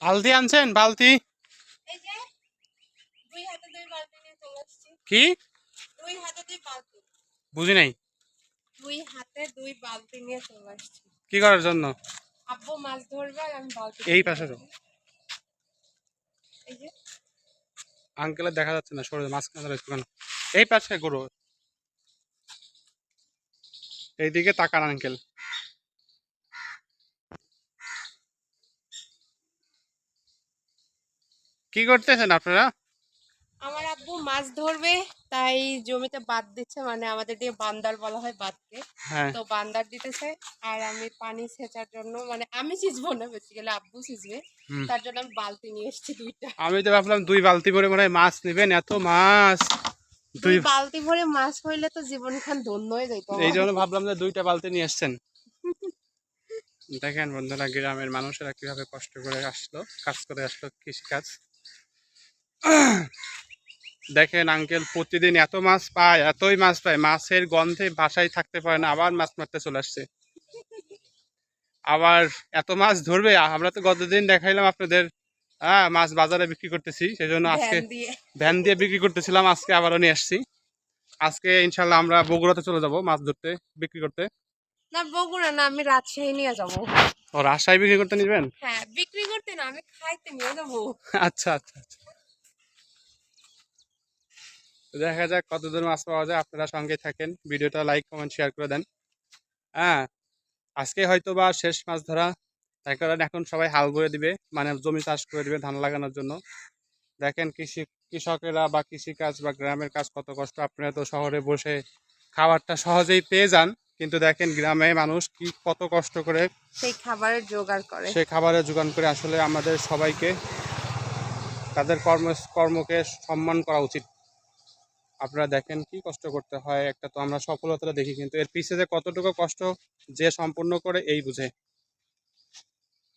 বালতি আনছেন? বালতি এই যে দুই হাতে দুই বালতি নিয়ে চলে আসছি। কি? দুই হাতে দুই বালতি। বুঝি নাই। দুই হাতে দুই বালতি নিয়ে চলে আসছি। কি করার জন্য? আব্বু মাছ ধরবে আর আমি বালতি। এই পাশে যাও। এই যে আঙ্কেলের দেখা যাচ্ছে না, সরে মাঝখানে রয়েছে কেন? এই পাশে করো, এইদিকে তাকান আঙ্কেল। কি করতেছেন আপনারা? আমার আব্বু মাছ ধরবে, তাই জমিতে বাঁধ দিচ্ছে, মানে আমাদের দিয়ে বান্দার বলা হয় বাঁধকে। হ্যাঁ, তো বান্দার দিতেছে আর আমি পানি সেচার জন্য, মানে আমি সিঁচবো না, বেসিক্যালি আব্বু সিঁচবে, তার জন্য আমি বালতি নিয়ে এসেছি দুইটা। আমি তো ভাবলাম 2 বালতি ভরে মনে হয় মাছ নেবেন, এত মাছ। দুই বালতি ভরে মাছ হইলে তো জীবনখান ধন্য হয়ে যাইতো। এই জন্য ভাবলাম যে 2টা বালতি নিয়ে এসছেন। দেখেন বন্ধুরা, গ্রামের মানুষেরা কিভাবে কষ্ট করে আসলো, কাজ করে আসলো, কৃষিকাজ। দেখেন আঙ্কেল প্রতিদিন এত মাছ পায়, এতই মাছ পায়, মাছের গন্ধে বাসায় থাকতে পারে না, আবার মাছ মারতে চলে আসছে। আবার এত মাছ ধরবে, আমরা তো গতদিন দেখাইলাম আপনাদের। মাছ বাজারে বিক্রি করতেছি, সেই জন্য আজকে ভ্যান দিয়ে বিক্রি করতেছিলাম, আজকে আবারও নিয়ে আসছি। আজকে ইনশাল্লাহ আমরা বগুড়াতে চলে যাব মাছ ধরতে, বিক্রি করতে। না বগুড়া না, আমি রাজশাহী নিয়ে যাবো। ও, রাজশাহী বিক্রি করতে নিবেন? হ্যাঁ, বিক্রি করতে না, আমি খাইতে নিয়ে যাবো। আচ্ছা আচ্ছা আচ্ছা, দেখা যাক কতদূর মাছ পাওয়া যায়। আপনারা সঙ্গে থাকেন, ভিডিওটা লাইক কমেন্ট শেয়ার করে দেন। হ্যাঁ, আজকে হয়তো বা শেষ মাছ ধরা, তাই কারণ এখন সবাই হাল বয়ে দিবে, মানে জমি চাষ করে দিবে ধান লাগানোর জন্য। দেখেন কৃষকেরা বা কৃষিকাজ বা গ্রামের কাজ কত কষ্ট। আপনারা তো শহরে বসে খাবারটা সহজেই পেয়ে যান, কিন্তু দেখেন গ্রামে মানুষ কি কত কষ্ট করে সেই খাবারের জোগাড় করে, সেই খাবারের যোগান করে। আসলে আমাদের সবাইকে তাদের কর্মকে সম্মান করা উচিত। আপনারা দেখেন কি কষ্ট করতে হয়, একটা তো আমরা সফলতা দেখি, কিন্তু এর পিছে যে কতটুকু কষ্ট যে সম্পূর্ণ করে এই বুঝে।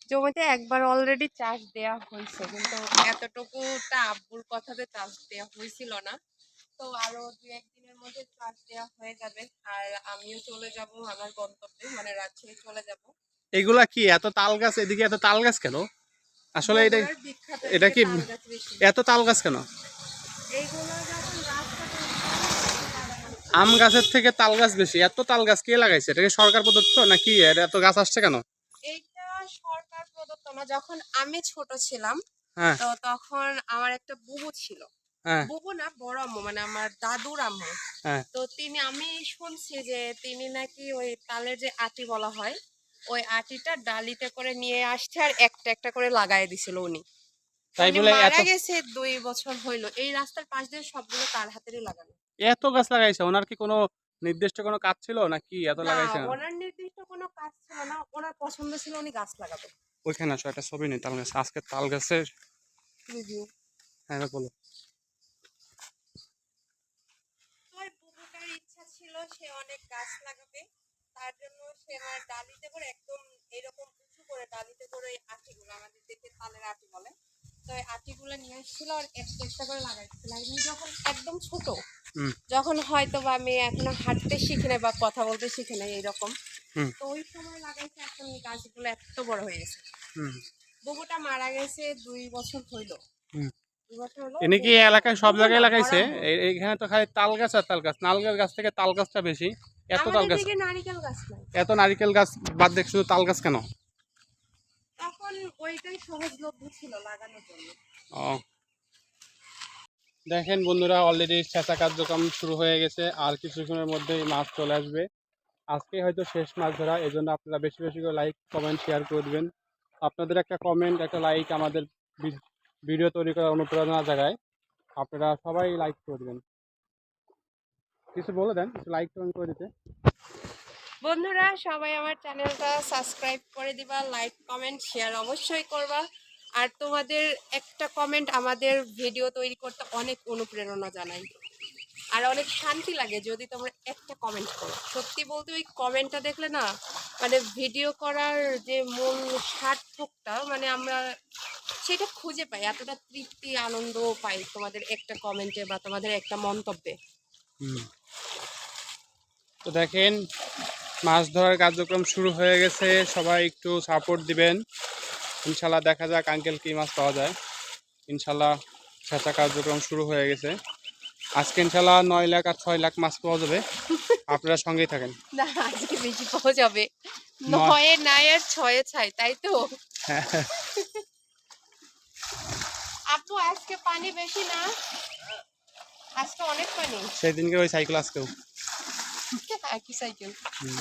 জমিতে একবার অলরেডি চাষ দেয়া হয়েছে, কিন্তু এতটুকুটা আব্বুর কথাতে চাষ দেয়া হয়েছিল না। তো আরো 2-1 দিনের মধ্যে চাষ দেয়া হয়ে যাবে, আর আমিও চলে যাব আমার গন্তব্যে, মানে রাজশাহী চলে যাব। এগুলা কি এত তাল গাছ? এদিকে এত তাল গাছ কেন? আসলে এটা বগুড়ার বিখ্যাত এটা কি তাল গাছ বেশি। এত তাল গাছ কেন? এইগুলো যখন রাস্তা আম গাছের থেকে তাল গাছ বেশি? এত তাল গাছ কে লাগাইছে? এটা কি সরকার প্রদত্ত নাকি? এত গাছ আসছে কেন? এইটা সরকার প্রদত্ত না। যখন আমি ছোট ছিলাম, হ্যাঁ তো তখন আমার একটা বুবু ছিল। হ্যাঁ বুবু না, বড় আম্মু, মানে আমার দাদুর আম্মু। হ্যাঁ। তো আমি শুনছি যে তিনি নাকি ওই তালের যে আটি বলা হয়, ওই আটিটা ডালিতে করে নিয়ে আসছে আর একটা একটা করে লাগাই দিছিল উনি। তাই উনি বলে এত মারা গেছে 2 বছর হইলো। এই রাস্তার পাশ দিয়ে সবগুলো তার হাতেরই লাগানো। এত গাছ লাগাইছে? ওনার কি কোনো নির্দিষ্ট কোনো কাজ ছিল নাকি এত না, লাগাইছে? ওনার নির্দিষ্ট কোনো কাজ ছিল না, ওনার পছন্দ ছিল উনি গাছ লাগাবে। ওইখানে আসো, একটা ছবি নেই তাল গাছ, আজকে তাল গাছের রিভিউ। হ্যাঁ বলো। ওই বুবুটার ইচ্ছা ছিল সে অনেক গাছ লাগাবে, তার জন্য সে আমার ডালিতে করে একদম এরকম উঁচু করে ডালিতে করে ওই আটিগুলো, আমাদের দেশে তালের আটি বলে, তো ওই আটিগুলো নিয়ে আসছিল আর একটা একটা করে লাগাইছিল। আমি যখন একদম ছোট, যখন হয়তো বা আমি এখনো হাঁটতে শিখি নাই বা কথা বলতে শিখি নাই এইরকম, তো ওই সময় লাগাইছে, এখন গাছগুলো এত বড় হয়ে গেছে। বুবুটা মারা গেছে 2 বছর হইলো। 2 বছর হলো। এনে কি এলাকায় সব জায়গায় লাগাইছে? এইখানে তো খালি তাল গাছ আর তাল গাছ, নারকেল গাছ থেকে তাল গাছটা বেশি। এত তাল আমাদের গাছ, দিকে নারকেল গাছ নাই। এত নারিকেল গাছ বাদ দিয়ে শুধু তাল গাছ কেন? তখন ওইটাই সহজলভ্য ছিল লাগানোর জন্য। ও, দেখেন বন্ধুরা, অলরেডি চেঁচা কার্যক্রম শুরু হয়ে গেছে, আর কিছুক্ষণের মধ্যেই মাছ চলে আসবে। আজকে হয়তো শেষ মাছ ধরা, এই জন্য আপনারা বেশি বেশি করে লাইক কমেন্ট শেয়ার করে দেবেন। আপনাদের একটা কমেন্ট একটা লাইক আমাদের ভিডিও তৈরি করার অনুপ্রেরণা জায়গায়। আপনারা সবাই লাইক করে দেবেন, কিছু বলে দেন, কিছু লাইক কমেন্ট করে দিতে। বন্ধুরা সবাই আমার চ্যানেলটা সাবস্ক্রাইব করে দিবা, লাইক কমেন্ট শেয়ার অবশ্যই করবা। আর তোমাদের একটা কমেন্ট আমাদের ভিডিও তৈরি করতে অনেক অনুপ্রেরণা জানায়, আর অনেক শান্তি লাগে যদি তোমরা একটা কমেন্ট করো। সত্যি বলতে ওই কমেন্টটা দেখলে না, মানে ভিডিও করার যে মূল সার্থকটা, মানে আমরা সেটা খুঁজে পাই, এতটা তৃপ্তি আনন্দ পাই তোমাদের একটা কমেন্টে বা তোমাদের একটা মন্তব্যে। তো দেখেন মাছ ধরার কার্যক্রম শুরু হয়ে গেছে, সবাই একটু সাপোর্ট দিবেন। ইনশাল্লাহ দেখা যাক আঙ্কেল কি মাছ পাওয়া যায়। ইনশাল্লাহ ছেঁচা কার্যক্রম শুরু হয়ে গেছে। আজকে ইনশাল্লাহ 9 লাখ আর 6 লাখ মাছ পাওয়া যাবে, আপনারা সঙ্গেই থাকেন। না, আজকে বেশি পাওয়া যাবে। নয় 9-এ নাই আর 6-এ ছাই, তাই তো? হ্যাঁ, আপু আজকে পানি বেশি না? আজকে অনেক পানি। সেদিনকে ওই সাইকেল আজকেও। একই সাইকেল। হুম।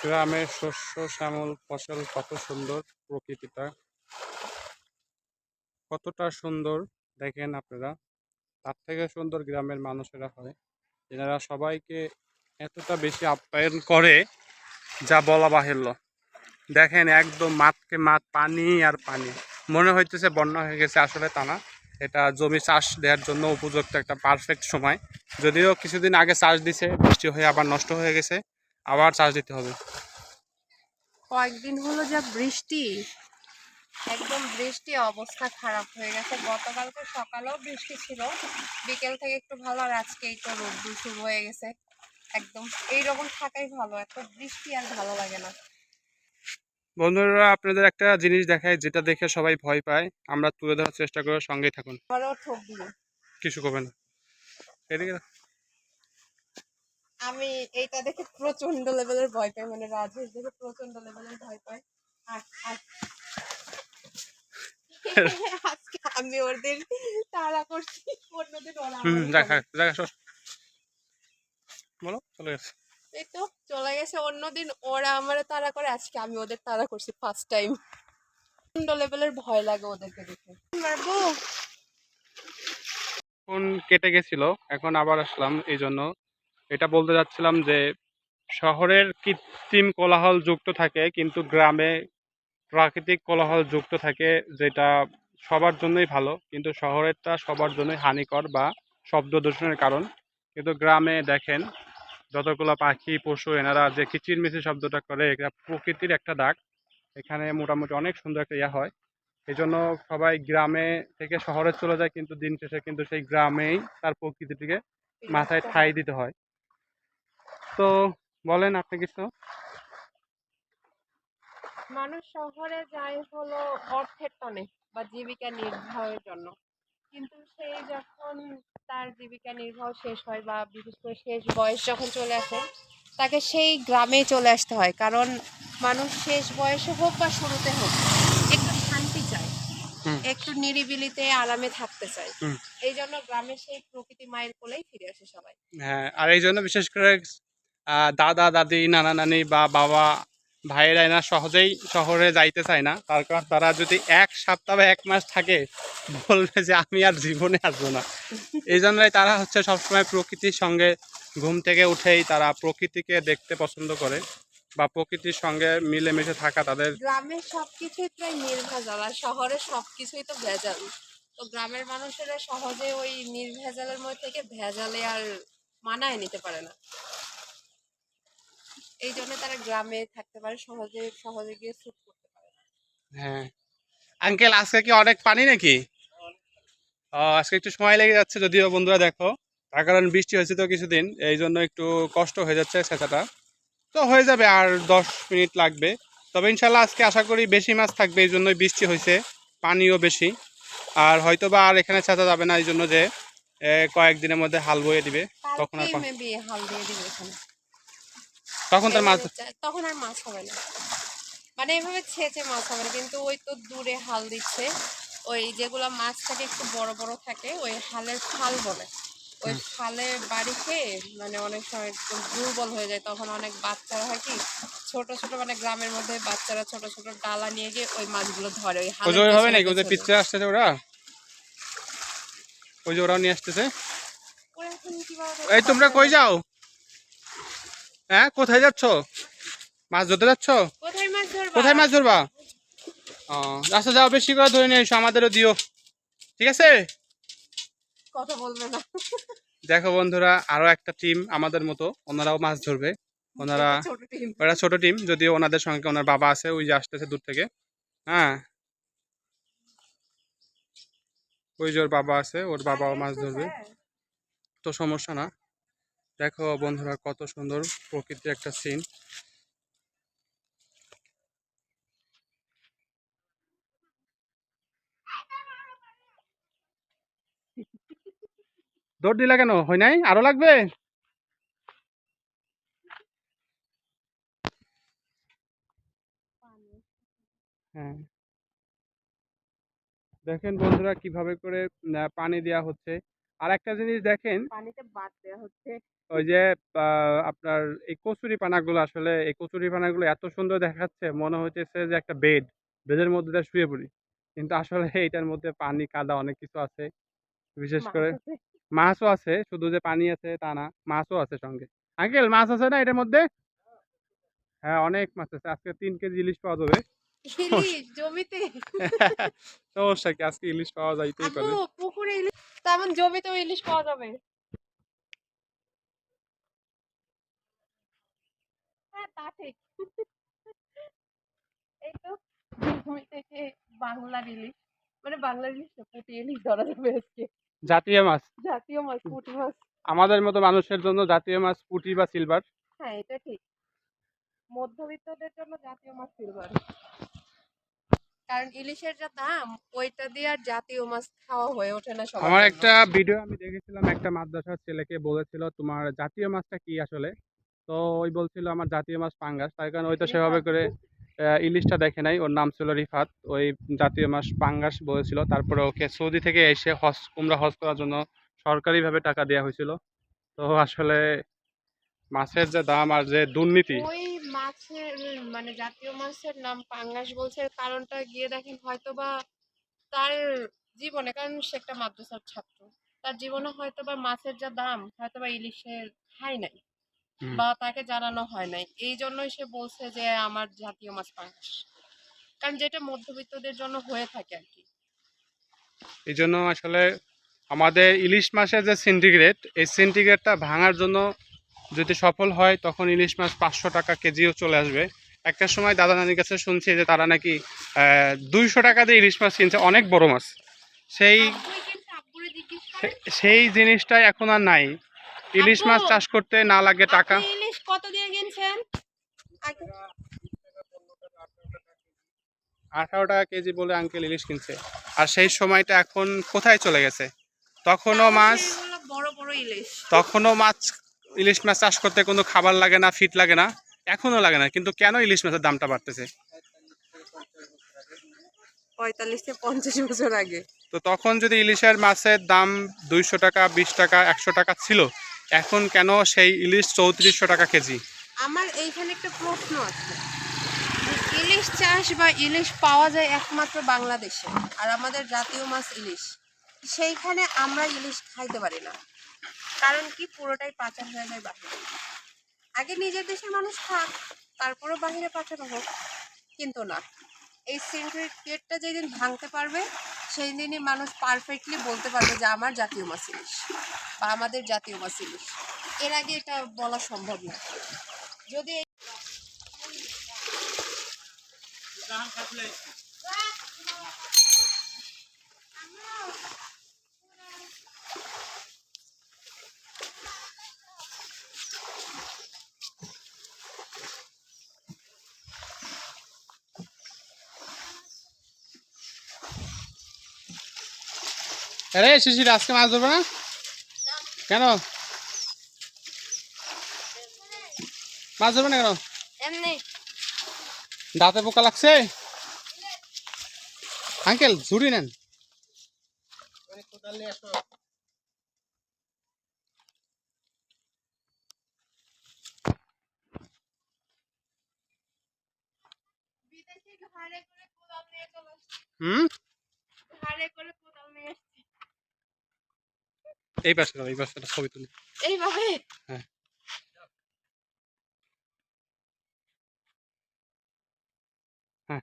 গ্রামের শস্য শ্যামল ফসল কত সুন্দর, প্রকৃতিটা কতটা সুন্দর দেখেন আপনারা। তার থেকে সুন্দর গ্রামের মানুষেরা হয়, এনারা সবাইকে এতটা বেশি আপ্যায়ন করে যা বলা বাহুল্য। দেখেন একদম মাঠকে মাঠ, পানি আর পানি, মনে হইতেছে বন্যা হয়ে গেছে, আসলে তা না। এটা জমি চাষ দেওয়ার জন্য উপযুক্ত একটা পারফেক্ট সময়। যদিও কিছুদিন আগে চাষ দিছে, বৃষ্টি হয়ে আবার নষ্ট হয়ে গেছে, আবার চাষ দিতে হবে। কয়েকদিন হলো যা বৃষ্টি, একদম বৃষ্টি অবস্থা খারাপ হয়ে গেছে। গতকালকে সকালেও বৃষ্টি ছিল, বিকেল থেকে একটু ভালো, আর আজকে এই তো রোদ্দুর শুরু হয়ে গেছে। একদম এইরকম থাকাই ভালো, এত বৃষ্টি আর ভালো লাগে না। বন্ধুরা আপনাদের একটা জিনিস দেখায়, যেটা দেখে সবাই ভয় পায়, আমরা তুলে ধরার চেষ্টা করে সঙ্গেই থাকুন। আমারও ঠক দিল। কিছু করবেন না। এদিকে আমি এইটা দেখে প্রচন্ড লেভেলের ভয় পাই, মানে রাজেশ দেখে প্রচন্ড লেভেলের ভয় পাই। আর আর আজকে আমি ওদের তাড়া করছি, অন্যদিন ওরা হুম, আমারে দেখা করে। দেখা সর। বলো, চলে গেছে। এই তো চলে গেছে, অন্যদিন ওরা আমারে তাড়া করে, আজকে আমি ওদের তাড়া করছি ফার্স্ট টাইম। প্রচন্ড লেভেলের ভয় লাগে ওদেরকে দেখে। মারবো। ফোন কেটে গেছিল, এখন আবার আসলাম। এই জন্য এটা বলতে যাচ্ছিলাম যে শহরের কৃত্রিম কোলাহল যুক্ত থাকে, কিন্তু গ্রামে প্রাকৃতিক কোলাহল যুক্ত থাকে, যেটা সবার জন্যই ভালো। কিন্তু শহরেরটা সবার জন্যই হানিকর বা শব্দ দূষণের কারণ। কিন্তু গ্রামে দেখেন যতগুলো পাখি পশু এনারা যে কিচিরমিচির শব্দটা করে, এটা প্রকৃতির একটা ডাক। এখানে মোটামুটি অনেক সুন্দর একটা ইয়া হয়। এই জন্য সবাই গ্রামে থেকে শহরে চলে যায়, কিন্তু দিন শেষে কিন্তু সেই গ্রামেই তার প্রকৃতিটিকে মাথায় ঠাঁই দিতে হয়। তো বলেন আপনি কিছু। মানুষ শহরে যায় হলো অর্থের টানে বা জীবিকা নির্বাহের জন্য, কিন্তু সেই যখন তার জীবিকা নির্বাহ শেষ হয় বা বিশেষ করে শেষ বয়স যখন চলে আসে, তাকে সেই গ্রামে চলে আসতে হয়। কারণ মানুষ শেষ বয়সে হোক বা শুরুতে হোক একটু শান্তি চায়, হুম একটু নিরিবিলিতে আরামে থাকতে চায়। হুম। এই জন্য গ্রামের সেই প্রকৃতি মায়ের কোলেই ফিরে আসে সবাই। হ্যাঁ, আর এই জন্য বিশেষ করে দাদা দাদি নানা নানি বা বাবা ভাইয়েরা এরা সহজেই শহরে যাইতে চায় না। তার কারণ তারা যদি 1 সপ্তাহ বা 1 মাস থাকে, বলবে যে আমি আর জীবনে আসবো না। এই জন্যই তারা হচ্ছে সবসময় প্রকৃতির সঙ্গে ঘুম থেকে উঠেই তারা প্রকৃতিকে দেখতে পছন্দ করে, বা প্রকৃতির সঙ্গে মিলেমিশে থাকা তাদের। গ্রামের সবকিছুই প্রায় নির্ভেজাল, আর শহরের সবকিছুই তো ভেজাল। তো গ্রামের মানুষেরা সহজে ওই নির্ভেজালের মধ্যে থেকে ভেজালে আর মানায় নিতে পারে না। এই জন্য তারা গ্রামে থাকতে পারে, সহজে সহজে গিয়ে স্যুট করতে পারে না। হ্যাঁ আঙ্কেল, আজকে কি অনেক পানি নাকি? আজকে একটু সময় লেগে যাচ্ছে যদিও বন্ধুরা, দেখো তার কারণ বৃষ্টি হয়েছে তো কিছুদিন, এই জন্য একটু কষ্ট হয়ে যাচ্ছে ছেঁচাটা। তো হয়ে যাবে, আর 10 মিনিট লাগবে। তবে ইনশাল্লাহ আজকে আশা করি বেশি মাছ থাকবে, এই জন্যই বৃষ্টি হয়েছে, পানিও বেশি। আর হয়তো বা আর এখানে ছেঁচা যাবে না, এই জন্য যে কয়েকদিনের মধ্যে হাল বয়ে দিবে। তখন আর কালকেই মেবি হাল দিয়ে দিবে এখানে। তখন তার মাছ। এবারে তখন আর মাছ হবে না, মানে এভাবে ছেঁচে মাছ হবে না। কিন্তু ওই তো দূরে হাল দিচ্ছে, ওই যেগুলো মাছ থাকে একটু বড় বড় থাকে, ওই হালের ফাল বলে। ওই ফালে বাড়ি খেয়ে মানে অনেক সময় একদম দুর্বল হয়ে যায়, তখন অনেক বাচ্চারা হয় কি ছোট ছোট, মানে গ্রামের মধ্যে বাচ্চারা ছোট ছোট ডালা নিয়ে গিয়ে ওই মাছগুলো ধরে ওই ওই যে হালের ওই হবে পেছনে নাকি, ওই যে পেছনে। পিচ্ছে আসতেছে ওরা, ওই যে ওরাও নিয়ে আসতেছে। ওরা এখন কিভাবে এই তোমরা ধরবে কই না? যাও? হ্যাঁ, কোথায় যাচ্ছ? মাছ ধরতে যাচ্ছ? কোথায় মাছ ধরবা? কোথায় মাছ ধরবা? ও আচ্ছা, যাও, বেশি করে ধরে নিয়ে এসো, আমাদেরও দিও, ঠিক আছে? কথা বলবে না। দেখো বন্ধুরা, আরো একটা টিম আমাদের মতো, ওনারাও মাছ ধরবে। ওনারা, এটা ছোট টিম। ওরা ছোট টিম, যদিও ওনাদের সঙ্গে ওনার বাবা আছে, ওই যে আসতেছে দূর থেকে। হ্যাঁ, ওই যে ওর বাবা আছে, ওর বাবাও আগে মাছ ধরবে, এসেছে? তো সমস্যা না। দেখো বন্ধুরা কত সুন্দর প্রকৃতির একটা সিন। দৌড় দিলা কেন? হয় নাই? আরো লাগবে? হ্যাঁ, দেখেন বন্ধুরা কিভাবে করে পানি দেওয়া হচ্ছে। আর একটা জিনিস দেখেন, পানিতে বাদ দেওয়া হচ্ছে। ওই যে আপনার এই কচুরি পানাগুলো, আসলে এই কচুরি পানাগুলো এত সুন্দর দেখাচ্ছে, মনে হইতেছে যে একটা বেডের মধ্যে দিয়ে শুয়ে পড়ি। কিন্তু আসলে এটার মধ্যে পানি কাদা অনেক কিছু আছে, বিশেষ মাছ করে আছে। মাছও আছে। শুধু যে পানি আছে তা না, মাছও আছে সঙ্গে। আঙ্কেল, মাছ আছে না এটার মধ্যে? হ্যাঁ, অনেক মাছ আছে। আজকে 3 কেজি ইলিশ পাওয়া যাবে। ইলিশ জমিতে? সমস্যা কি, আজকে ইলিশ পাওয়া যাইতেই আব্বু পারে। পুকুরে ইলিশ, তেমন জমিতেও ইলিশ পাওয়া যাবে। হ্যাঁ তা ঠিক। এই তো জমি থেকে বাংলার ইলিশ, মানে বাংলার ইলিশ না, পুঁটি ইলিশ ধরা যাবে আজকে। জাতীয় মাছ। জাতীয় মাছ পুঁটি মাছ। আমাদের মতো মানুষের জন্য জাতীয় মাছ পুঁটি বা সিলভার। হ্যাঁ এটা ঠিক, মধ্যবিত্তদের জন্য জাতীয় মাছ সিলভার। কারণ ইলিশের যা দাম, ওইটা দিয়ে আর জাতীয় মাছ খাওয়া হয়ে ওঠে না সবার আমার জন্য। একটা ভিডিও আমি দেখেছিলাম, একটা মাদ্রাসার ছেলেকে বলেছিল তোমার জাতীয় মাছটা কি আসলে। তো ওই বলছিল আমার জাতীয় মাছ পাঙ্গাস, তার কারণ ওই তো সেভাবে রিফাত। করে ইলিশটা দেখে নাই। ওর নাম ছিল রিফাত। ওই জাতীয় মাছ পাঙ্গাস বলেছিল। তারপরে ওকে সৌদি থেকে এসে হজ করার জন্য সরকারিভাবে টাকা দেওয়া হয়েছিল। তো আসলে মাছের যে দাম আর যে দুর্নীতি। ওই মাছের, মানে জাতীয় মাছের নাম পাঙ্গাস বলছে, এর কারণটা গিয়ে দেখেন হয়তোবা তার জীবনে, কারণ সে একটা মাদ্রাসার ছাত্র, তার জীবনে হয়তোবা মাছের যা দাম হয়তোবা ইলিশের খাই নাই, হুম, বা তাকে জানানো হয় নাই, এই জন্যই সে বলছে যে আমার জাতীয় মাছ পাঙ্গাস। কারণ যেটা মধ্যবিত্তদের জন্য হয়ে থাকে আর কি। এই জন্য আসলে আমাদের ইলিশ মাছের যে সিন্ডিকেট, এই সিন্ডিকেটটা ভাঙার জন্য যদি সফল হয়, তখন ইলিশ মাছ 500 টাকা কেজিও চলে আসবে। একটা সময় দাদা নানির কাছে শুনছি যে তারা নাকি 200 টাকা দিয়ে ইলিশ মাছ কিনছে, অনেক বড় মাছ। সেই আব্বুই কিন্তু, আব্বুরে জিজ্ঞেস করেন। সেই জিনিসটাই এখন আর নাই। ইলিশ আব্বু, মাছ চাষ করতে না লাগে টাকা। আপনি ইলিশ কত দিয়ে কিনছেন আগে? 18 টাকা কেজি বলে আঙ্কেল ইলিশ কিনছে। আর সেই সময়টা এখন কোথায় চলে গেছে? তখনও তাও মাছ, সেইগুলো বড় বড় ইলিশ। তখনও মাছ, ইলিশ মাছ চাষ করতে কোনো খাবার লাগে না, ফিট লাগে না, এখনো লাগে না। কিন্তু কেন ইলিশ মাছের দামটা বাড়তেছে? 45 থেকে 50 বছর আগে। তো তখন যদি ইলিশের মাছের দাম 200 টাকা, 20 টাকা, 100 টাকা ছিল, এখন কেন সেই ইলিশ 3400 টাকা কেজি? আমার এইখানে একটা প্রশ্ন আছে, যে ইলিশ চাষ বা ইলিশ পাওয়া যায় একমাত্র বাংলাদেশে, আর আমাদের জাতীয় মাছ ইলিশ, সেইখানে আমরা ইলিশ খাইতে পারি না। কারণ কি, পুরোটাই পাচার হয়ে যায় বাহিরে। আগে নিজের দেশের মানুষ খাক, তারপরও বাহিরে পাঠানো হোক। কিন্তু না, এই সিন্ডিকেটটা যেদিন ভাঙতে পারবে, সেই দিনই মানুষ পারফেক্টলি বলতে পারবে যে আমার জাতীয় মাছ ইলিশ বা আমাদের জাতীয় মাছ ইলিশ। এর আগে এটা বলা সম্ভব না। যদি আরে শিশির, আজকে মাছ ধরবে না কেন? মাছ ধরবে না কেন? এমনি দাঁতে পোকা লাগছে? আঙ্কেল ঝুড়ি নেন। বিদেশি ঘাড়ে করে কোদাল নিয়ে চলে আসছে। হুম, ঘাড়ে করে কোদাল নিয়ে আসছে। এই পাশে দাও, এই পাশে একটা ছবি তুলি। এইভাবে। হ্যাঁ, হ্যাঁ,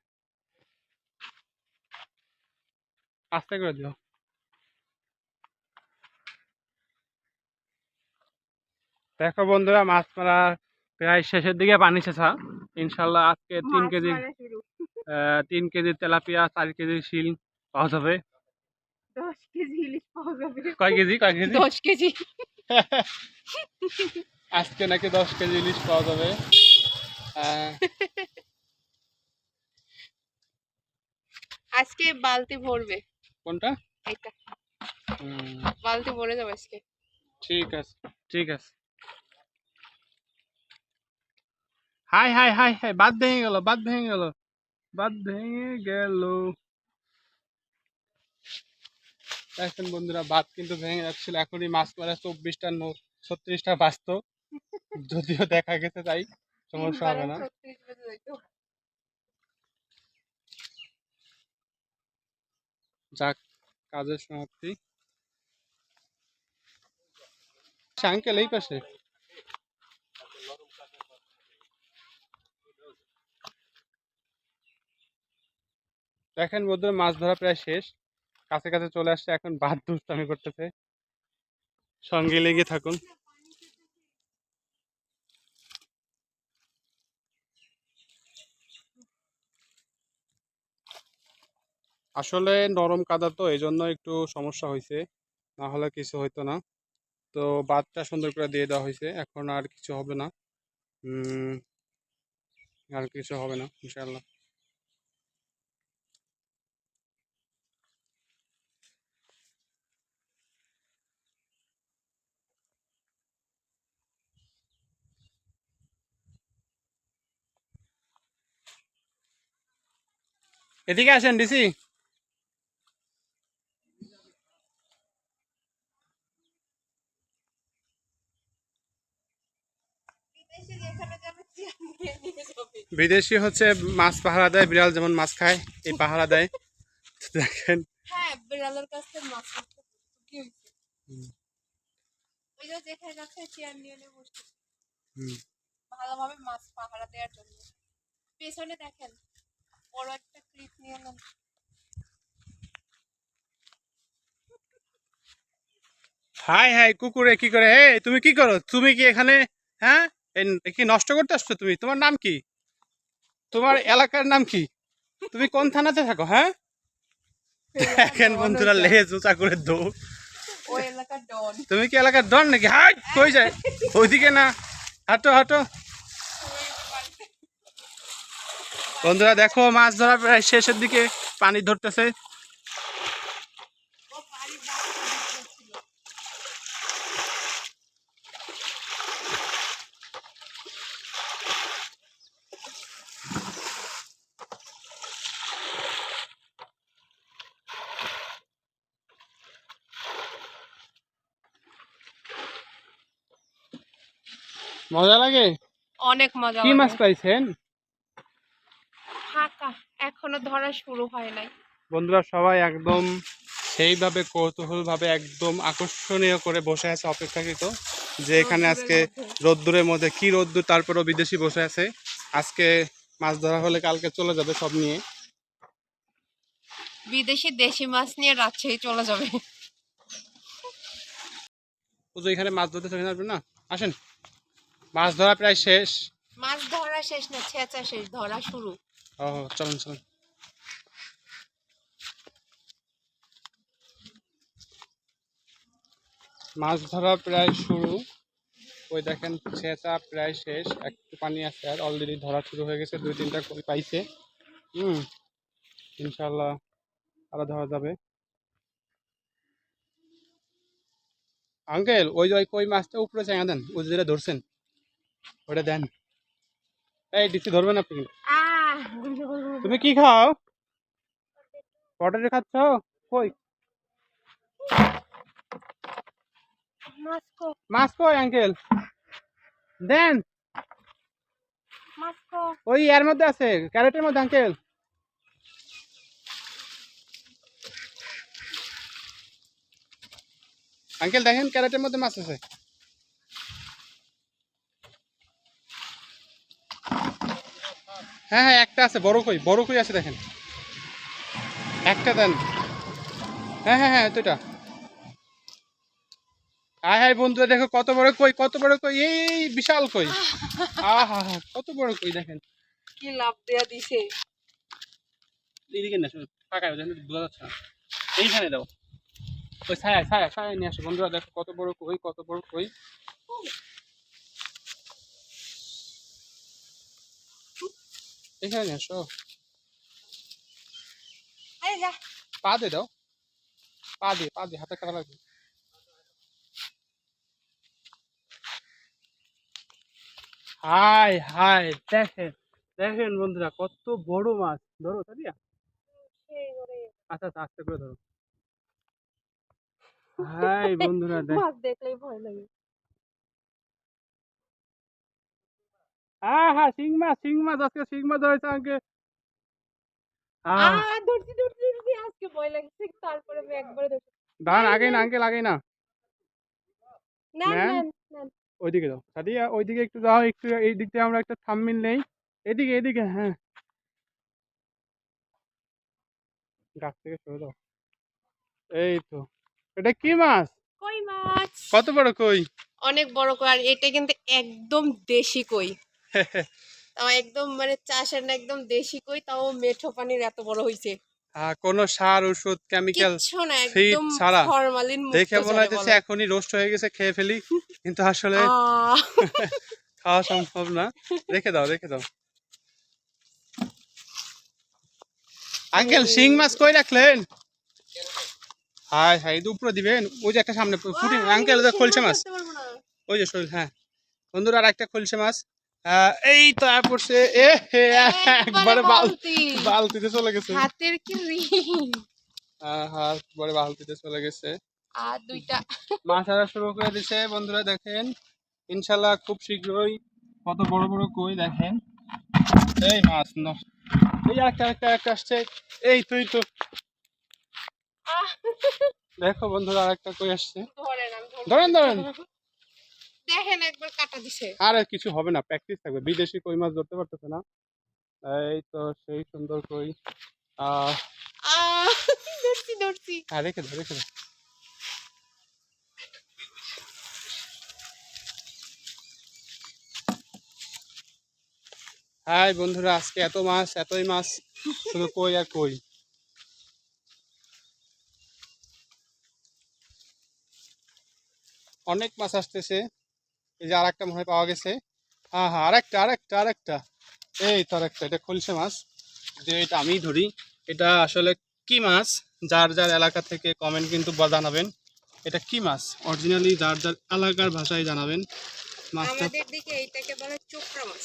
আস্তে করে দিও। দেখো বন্ধুরা, মাছ মারা প্রায় শেষের দিকে, পানি ছেঁচা। ইনশাল্লাহ আজকে তিন মাছ কেজি মারা শুরু। 3 কেজি তেলাপিয়া, 4 কেজি শিল পাওয়া যাবে। 10 কেজি ইলিশ পাওয়া যাবে। কয় কেজি 10 কেজি। আজকে নাকি 10 কেজি ইলিশ পাওয়া যাবে। আহ, আজকে বালতি ভরবে কোনটা? এটা, হুম, বালতি ভরে যাবে আজকে। ঠিক আছে ঠিক আছে। হাই হাই হাই হাই, বাদ ভেঙে গেল, বাদ ভেঙে গেল, বাদ ভেঙে গেল। দেখেন বন্ধুরা, বাদ কিন্তু ভেঙে যাচ্ছিল। এখনই মাছ মারা 24টা 36টা বাঁচতো, যদিও দেখা গেছে তাই সমস্যা হবে না। 36 বেজে যাইতো। যাক, কাজের সমাপ্তি। আঙ্কেল এই পাশে। দেখেন বন্ধুরা, মাছ ধরা প্রায় শেষ, কাছে কাছে চলে আসছে। এখন বাদ দুষ্টামি করতেছে, সঙ্গে লেগে থাকুন। আসলে নরম কাদা তো, এই জন্য একটু সমস্যা হয়েছে, না হলে কিছু হইতো না। তো বাদটা সুন্দর করে দিয়ে দেওয়া হয়েছে, এখন আর কিছু হবে না। উম, আর কিছু হবে না ইনশাল্লাহ। এদিকে আসেন ডিসি। বিদেশে যেখানে যাবে চেয়ার নিয়ে নিয়ে যাবে। বিদেশি হচ্ছে মাছ পাহারা দেয়, বিড়াল যেমন মাছ খায় এই পাহারা দেয়। দেখেন। হ্যাঁ, বিড়ালের কাছ থেকে মাছ ধরতে কি হয়েছে? হুম, ওই যে যেখানে যাচ্ছে চেয়ার নিয়ে নিয়ে বসছে হুম। ভালোভাবে মাছ পাহারা দেওয়ার জন্য। পেছনে দেখেন বড় একটা ক্লিপ নিয়ে নেন। হাই হাই কুকুরে কি করে? হে তুমি কি করো? তুমি কি এখানে? হ্যাঁ, কি নষ্ট করতে আসছো তুমি? তোমার নাম কি? তোমার এলাকার নাম কি? তুমি কোন থানাতে থাকো? হ্যাঁ, দেখেন বন্ধুরা, লেজ উঁচা করে দৌড়। ওই এলাকার ডন। তুমি কি এলাকার ডন নাকি? হাই, কই যায়? ওইদিকে না, হাঁটো হাঁটো। বন্ধুরা দেখো, মাছ ধরা প্রায় শেষের দিকে, পানি ধরতেছে। ও বাড়ির বাচ্চা দিতে ছিল। মজা লাগে। অনেক মজা কি মাছ লাগে। পাইছেন? ফাঁকা, এখনো ধরা শুরু হয় নাই। বন্ধুরা সবাই একদম সেইভাবে কৌতূহল ভাবে একদম আকর্ষণীয় করে বসে আছে, অপেক্ষাকৃত যে এখানে আজকে রোদ্দুরের মধ্যে, কি রোদ্দুর, তারপরেও বিদেশি বসে আছে। আজকে মাছ ধরা হলে কালকে চলে যাবে সব নিয়ে। বিদেশি দেশি মাছ নিয়ে রাজশাহী চলে যাবে। পুজো এখানে মাছ ধরতে চলে আসবেন না? আসেন, মাছ ধরা প্রায় শেষ। মাছ ধরা শেষ না, ছেঁচা শেষ, ধরা শুরু। ও, চলুন চলুন। মাছ ধরা প্রায় শুরু। ওই দেখেন ছেঁচা প্রায় শেষ, একটু পানি আছে আর অলরেডি ধরা শুরু হয়ে গেছে, 2-3টা কই পাইছে। হুম, ইনশাল্লাহ আরো ধরা যাবে। আঙ্কেল, ওই যে ওই কই মাছটা উপরে চাঙা দেন, ওই যেটা ধরছেন ওটা দেন। এই ডিসি ধরবেন আপনি কিন্তু। তুমি কি খাও? পটেটো খাচ্ছ? কই মাছ কই আঙ্কেল? দেন। ওই এর মধ্যে আছে, ক্যারেটের মধ্যে আঙ্কেল। আঙ্কেল দেখেন, ক্যারেটের মধ্যে মাছ আছে। হ্যাঁ হ্যাঁ, একটা আছে, বড় কই, বড় কই আছে দেখেন, একটা দেন। হ্যাঁ হ্যাঁ হ্যাঁ, দুইটা। হাই হাই বন্ধুরা, দেখো কত বড় কই, কত বড় কই, এই বিশাল কই। আহা হা, কত বড় কই দেখেন। কি লাভ দেয়া দিছে। এইদিকে না, ফাঁকা বোঝা যাচ্ছে না, এইখানে দাও। ওই ছায়া ছায়া ছায়া নিয়ে আসো বন্ধুরা, দেখো কত বড় কই, কত বড় কই। এখানে নিয়ে আসো। আরে যা। পা দিয়ে দাও, পা দিয়ে হাতে কাটা লাগবে। হাই হাই, দেখেন দেখেন বন্ধুরা কত বড় মাছ। ধরো তাদিয়া। সেই করে আচ্ছা আচ্ছা, আস্তে করে ধরো। হাই বন্ধুরা দেখ। মাছ দেখলেই ভয় লাগে। হ্যাঁ হ্যাঁ, শিং মাছ আজকে শিং মাছ ধরেছে আজকে। ধরছি ধরছি ধরছি, আজকে ভয় লাগছে, তারপরে আমি একবারে ধরছি। দাঁড়ান, নেন আগে না নেন আঙ্কেল, আগে না। নেন নেন, নেন নেন। ওইদিকে যাও সাদিয়া, ওইদিকে একটু যাও, একটু এই দিক দিয়ে আমরা একটা থাম্বনেল নেই। এদিকে এদিকে, হ্যাঁ, গাছ থেকে সরে দাও। এই তো, এটা কি মাছ? কই মাছ। কত বড় কই? অনেক বড় কই, আর এটা কিন্তু একদম দেশি কই। তাও একদম মানে চাষের না, একদম দেশি কই, তাও মেঠো পানির এত বড় হইছে। কোনো সার ওষুধ কেমিক্যাল কিচ্ছু না, ফিড একদম ছাড়া। ফরমালিন মুক্ত দেখে মনে যারে হইতেছে বলে। এখনই রোস্ট হয়ে গেছে, খেয়ে ফেলি, কিন্তু আসলে আহ খাওয়া সম্ভব না। রেখে দাও, রেখে দাও। আঙ্কেল শিং মাছ কই রাখলেন? হাই হাই, এই উপরে দিবেন। ওই যে একটা সামনে ফুটে, আমি আঙ্কেল কিন্তু ওই যে শিং খলছে মাছ মাছ। ধরতে পারবো না। ওই যে শরীর, হ্যাঁ বন্ধুরা, আর একটা খলছে মাছ। এই তো পড়ছে, এ হে, একবারে একবারে বালতি, বালতিতে চলে গেছে। হাতের কি ঋণ। হ্যাঁ, একবারে বালতিতে চলে গেছে। আর দুইটা। মাছ আরা শুরু করে দিছে বন্ধুরা, দেখেন ইনশাল্লাহ খুব শীঘ্রই কত বড় বড় কই দেখেন। এই মাছ এই একটা আসছে। এই তুই তো আহ, দেখো বন্ধুরা, আর একটা কই আসছে। ধরেন আমি ধরেন ধরেন। ধরছি। দেখেন একবার কাটা দিছে। আর কিছু হবে না, প্র্যাকটিস থাকবে। বিদেশি কই মাছ ধরতে পারতেছে না। এই তো সেই সুন্দর কই। আহ আহ ধরছি ধরছি। হ্যাঁ, রেখে দাও, রেখে দাও। হাই বন্ধুরা, আজকে এত মাছ, এতই মাছ, শুধু কই আর কই। অনেক মাছ আসতেছে। এই যে আরেকটা মনে হয় পাওয়া গেছে। হ্যাঁ হ্যাঁ, আরেকটা। এই তো আরেকটা, এটা খলসে মাছ। যে এটা আমি ধরি। এটা আসলে কি মাছ? যার যার এলাকা থেকে কমেন্ট কিন্তু জানাবেন এটা কি মাছ। অরিজিনালি যার যার এলাকার ভাষায় জানাবেন মাছটা। আমাদের দিকে এইটাকে বলে চোপড়া মাছ।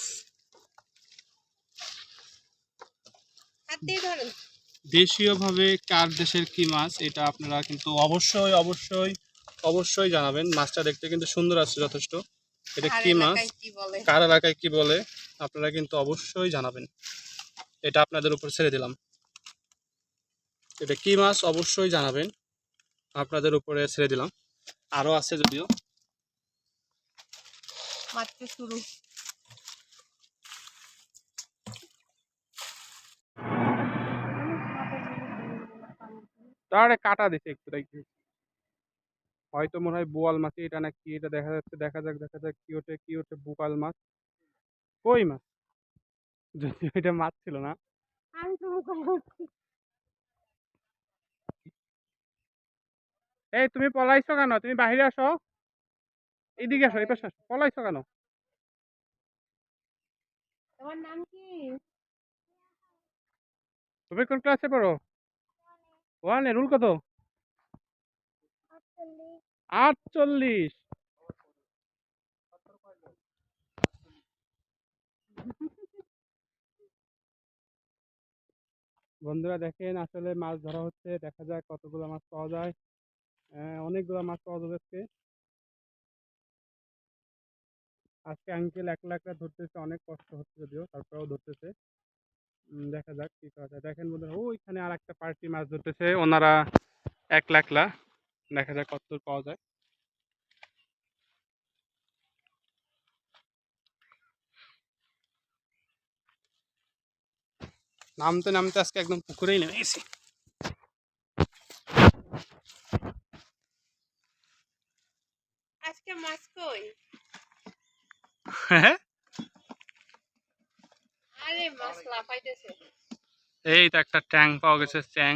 হাত দিয়ে ধরেন। দেশীয়ভাবে কার দেশের কি মাছ, এটা আপনারা কিন্তু অবশ্যই অবশ্যই অবশ্যই জানাবেন। মাছটা দেখতে কিন্তু সুন্দর আছে যথেষ্ট। এটা আর কি মাছ, এলাকায় কি বলে। কার এলাকায় কি বলে, আপনারা কিন্তু অবশ্যই জানাবেন। এটা আপনাদের উপর ছেড়ে দিলাম। এটা কি মাছ অবশ্যই জানাবেন, আপনাদের উপরে ছেড়ে দিলাম। আরো আছে যদিও। মাত্র শুরু। তারে কাটা দিছে একটু দেখি। হয়তো মনে হয় বোয়াল মাছ, এটা না কি, এটা দেখা যাচ্ছে। দেখা যাক কি ওঠে। বোয়াল মাছ, কই মাছ, যদি এটা মাছ ছিল না। আমি তো মুখে বলছি। এই তুমি পলাইছো কেন? তুমি বাহিরে আসো, এদিকে আসো, এই পাশে আসো। পলাইছো কেন? তোমার নাম কি? তুমি কোন ক্লাসে পড়ো? ওয়ানে। রুল কত? 48। বন্ধুরা দেখেন, আসলে মাছ ধরা হচ্ছে। দেখা যাক কতগুলো মাছ পাওয়া যায়। অনেকগুলো মাছ পাওয়া যাবে আজকে। আজকে আঙ্কেল একলা একলা ধরতেছে, অনেক কষ্ট হচ্ছে যদিও, তারপরেও ধরতেছে। দেখা যাক কি করা যায়। দেখেন বন্ধুরা, ওইখানে আর একটা পার্টি মাছ ধরতেছে, ওনারা একলা একলা। দেখা যাক কতদূর পাওয়া যায়। নামতে নামতে আজকে একদম পুকুরেই নেমে গেছি। আজকে মাছ কই? হ্যাঁ, আরে মাছ লাফাইতেছে। এই তো একটা ট্যাং পাওয়া গেছে, ট্যাং।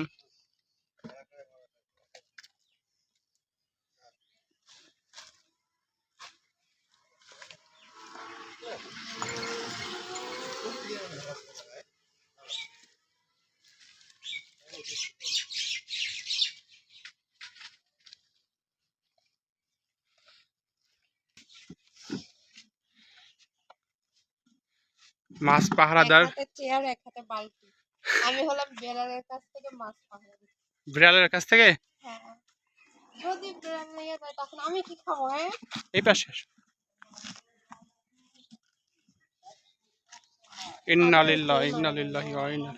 মাছ এক পাহারাদার। হাতে চেয়ার এক হাতে বালতি। আমি হলাম বেড়ালের কাছ থেকে মাছ পাহারা দিই। বিড়ালের কাছ থেকে। হ্যাঁ, যদি বেড়াল নিয়ে যায় তখন আমি কি খাবো? হ্যাঁ, এই পাশে ইন্না আমি লিল্লাহি এখনই ইন্না মারা লিল্লাহি ওয়া ইন্না।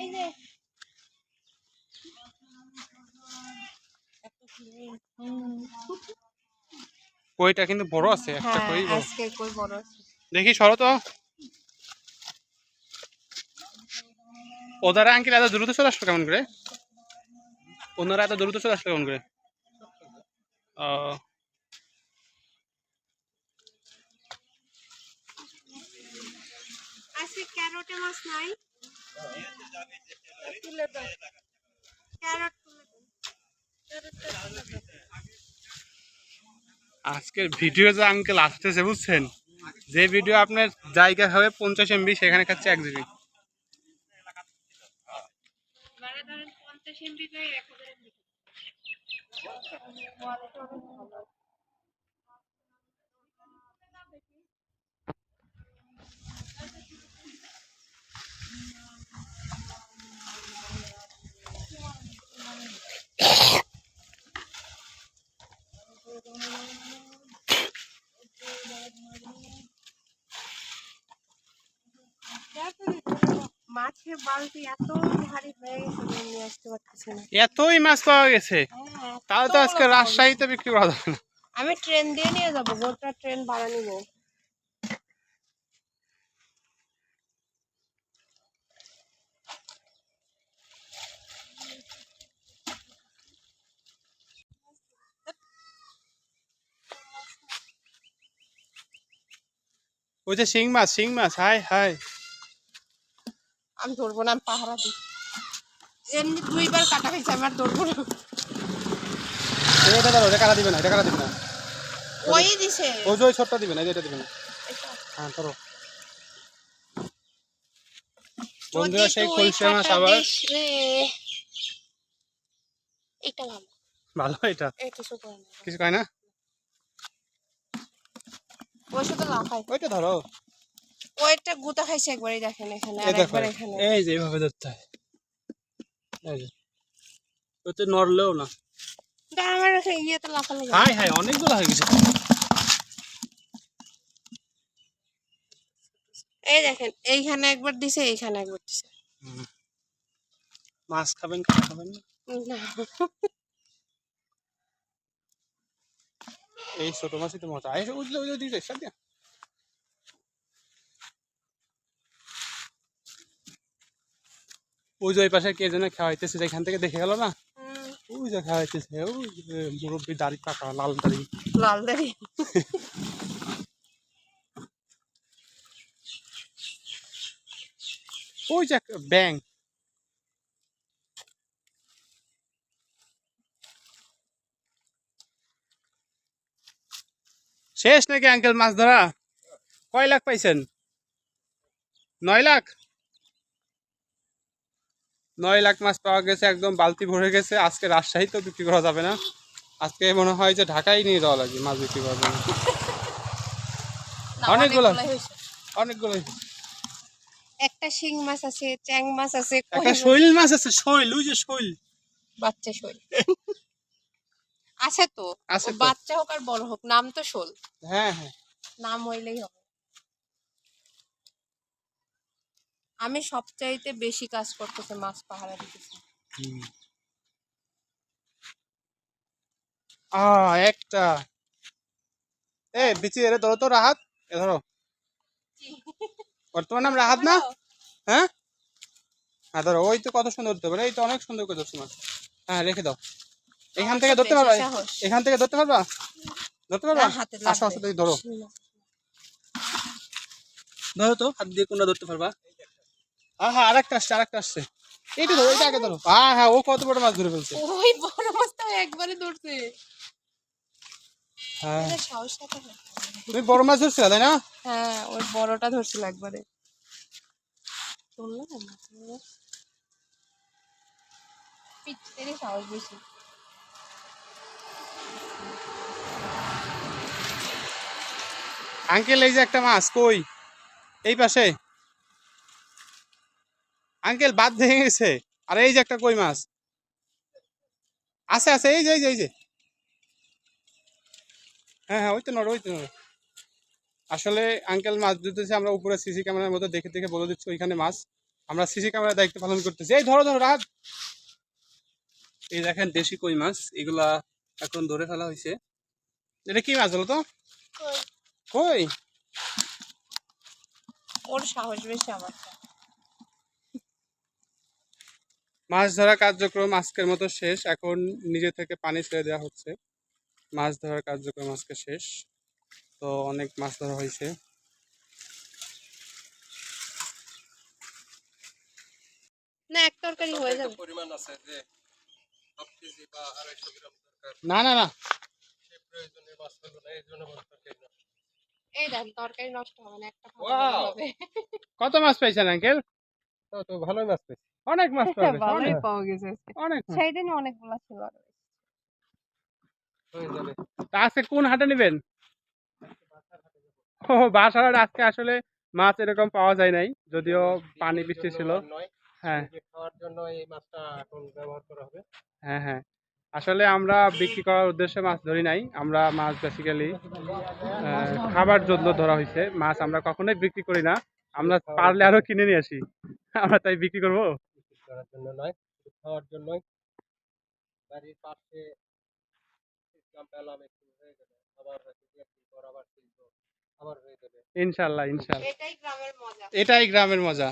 এই যে এত clean। কইটা কিন্তু বড় আছে, একটা হ্যাঁ, কই বড়। আজকে কই বড় আছে। দেখি সরো তো। ওদারা আঙ্কেল এত দ্রুত চলে আসলো কেমন করে? ওনারা এত দ্রুত চলে আসলো কেমন করে? ও, আজকে ক্যারটে মাছ নাই। তুলে দাও। ক্যারট তুলে দাও। ক্যারটটা তুলে দাও। আজকের ভিডিও যে আঙ্কেল আসতেছে বুঝছেন, যে ভিডিও আপনার জায়গা হবে 50 MB, সেখানে খাচ্ছে 1 GB। মানে ধরেন 50 এমবি করে 1000 এমবি। কোয়ালিটি অনেক ভালো। মাছের বালতি এত ভারী হয়ে গেছে যে নিয়ে আসতে পারতেছি না। এতই মাছ পাওয়া গেছে, হ্যাঁ, তাহলে তো আজকে এতগুলো পাওয়া গেছে। রাজশাহীতে বিক্রি করা যাবে না। আমি ট্রেন দিয়ে নিয়ে যাবো, গোটা ট্রেন ভাড়া নিব। ওই যে শিং মাছ, শিং মাছ, হাই হাই। আমি ধরবো না, আমি পাহারা দিই। এমনি 2বার কাটা হয়েছে, আমি আর ধরবো না। এটা ধরো, এটা কাটা দিবে না, এটা কাটা দিবে না। ওই দিছে। ওই যে ওই ছোটটা দিবে না, এটা দিবে না। এটা। হ্যাঁ ধরো। যদি বন্ধুরা সেই তুই খলসে মাছ কাটা আবার। দিস রে। এটা ভালো। ভালো এটা, এ কিছু করে না। কিছু কয় না। ওই শুধু লাফায়। ওইটা ধরো। ওইটা গুতা খাইছে একবারই, দেখেন এখানে এই আর দেখো, একবার এখানে। এই যে এইভাবে ধরতে হয়। এই যে ওতে নড়লেও না। দাঁড়া, আমার ইয়েতে লাফানো যায়। হাই হাই, অনেকগুলো হয়ে গেছে। এই দেখেন, এইখানে একবার দিছে, এইখানে একবার দিছে। হুম। মাছ খাবেন, কাটা খাবেন না? না। এই ছোট মাছই তো মজা। এই উঠলে ওই দিকে যাই, সাথে ওই যে ওই পাশে কে যেন খাওয়াইতেছে, যেখান থেকে দেখে গেল না। ওই যে খাওয়াইতেছে, ওই যে মুরব্বী, দাড়ি পাকা, লাল দাড়ি। লাল দাড়ি। ওই যে ব্যাং। শেষ নাকি আঙ্কেল মাছ ধরা? কয় লাখ পাইছেন? 9 লাখ। 9 লাখ মাছ পাওয়া গেছে, একদম বালতি ভরে গেছে। আজকে রাজশাহীতেও বিক্রি করা যাবে না, আজকে মনে হয় যে ঢাকায় নিয়ে যাওয়া লাগবে মাছ বিক্রি করার জন্য। না, অনেকগুলো, অনেকগুলাই হয়েছে। অনেকগুলো। একটা শিং মাছ আছে, চ্যাং মাছ আছে, কই একটা মাছ। শৈল মাছ আছে, শৈল, ওই যে শৈল। বাচ্চা শোল আছে তো। আছে ও তো। বাচ্চা হোক আর বড় হোক, নাম তো শোল। হ্যাঁ হ্যাঁ। নাম হইলেই হবে। আমি সবচাইতে বেশি কাজ করতেছে মাছ পাহারা দিতেছি। একটা। এ বিচি, এরে ধরো তো, রাহাত। এ ধরো। ওর তোমার নাম রাহাত না? হ্যাঁ হ্যাঁ, ধরো। ওই তো কত সুন্দর ধরতে পারে, এই তো অনেক সুন্দর করে ধরছো মাছ। হ্যাঁ, রেখে দাও। এখান থেকে ধরতে পারবা? এখান থেকে ধরতে পারবা? ধরতে পারবা? হাতে আসো লাগবে। আসো, তুই ধরো। ধরো তো, হাত দিয়ে কোনটা ধরতে পারবা? হ্যাঁ, আরেকটা আসছে, আরেকটা আসছে। এইটা ধরো, এইটা আগে ধরো। হ্যাঁ হ্যাঁ, ও কত বড় মাছ ধরে ফেলছে। ওই বড় মাছটা একবারে ধরছে। হ্যাঁ, এটা সাহস কত হয়। তুমি বড় মাছ ধরছো তাই না? হ্যাঁ, ওই বড়টা ধরছিল একবারে। চললো না মাছ। পিচ্ছিতেরই সাহস বেশি। আঙ্কেল এই যে একটা মাছ কই এই পাশে আঙ্কেল বাদ ভেঙে গেছে আর এই যে একটা কই মাছ আছে আছে এই যে হ্যাঁ হ্যাঁ ওই তো নড় আসলে আঙ্কেল মাছ ধরতেছে আমরা উপরে সিসি ক্যামেরার মধ্যে দেখে দেখে বলে দিচ্ছি ওইখানে মাছ আমরা সিসি ক্যামেরার দায়িত্ব পালন করতেছি এই ধরো রাত এই দেখেন দেশি কই মাছ এগুলা এখন ধরে ফেলা হয়েছে এটা কি মাছ বলো তো কই ওর সাহস বেশি আমার মাছ ধরা কার্যক্রম আজকের মতো শেষ এখন নিজে থেকে পানি ছেড়ে দেওয়া হচ্ছে মাছ ধরার কার্যক্রম আজকে শেষ তো অনেক মাছ ধরা হয়েছে না এক তরকারি হয়ে যাবে পরিমাণ আছে যে 1/2 কেজি বা 250 গ্রাম দরকার না সেই প্রয়োজনে মাছ হলো না এই জন্য মাছ তরকারি না এই দেন তরকারি নষ্ট হবে না একটা Wow! হবে কত মাছ পাইছেন আঙ্কেল তো ভালোই মাছ পেয়েছি অনেক মাছ পাওয়া গেছে ভালোই অনেক পাওয়া গেছে অনেক মাছ। সেই দিন অনেকগুলো ছিল হয়ে যাবে তা আজকে কোন হাটে নেবেন ও বাসার হাটে আজকে আসলে মাছ এরকম পাওয়া যায় নাই যদিও পানি বৃষ্টি ছিল নয় হ্যাঁ নিজে খাওয়ার জন্য এই মাছটা এখন ব্যবহার করা হবে হ্যাঁ আসলে আমরা বিক্রি করার উদ্দেশ্যে মাছ ধরি নাই আমরা মাছ বেসিক্যালি খাবার জন্য ধরা হয়েছে মাছ আমরা কখনোই বিক্রি করি না আমরা পারলে আরো কিনে নিয়ে আসি আমরা তাই বিক্রি করবো বিক্রি করার জন্য নয় শুধু খাওয়ার জন্যই বাড়ির পাশে ইসলাম পেলাম একটু হয়ে গেলে আবার হয়তো 2-1 দিন পর আবার কিনবো আবার হয়ে যাবে ইনশাল্লাহ এটাই গ্রামের মজা এটাই গ্রামের মজা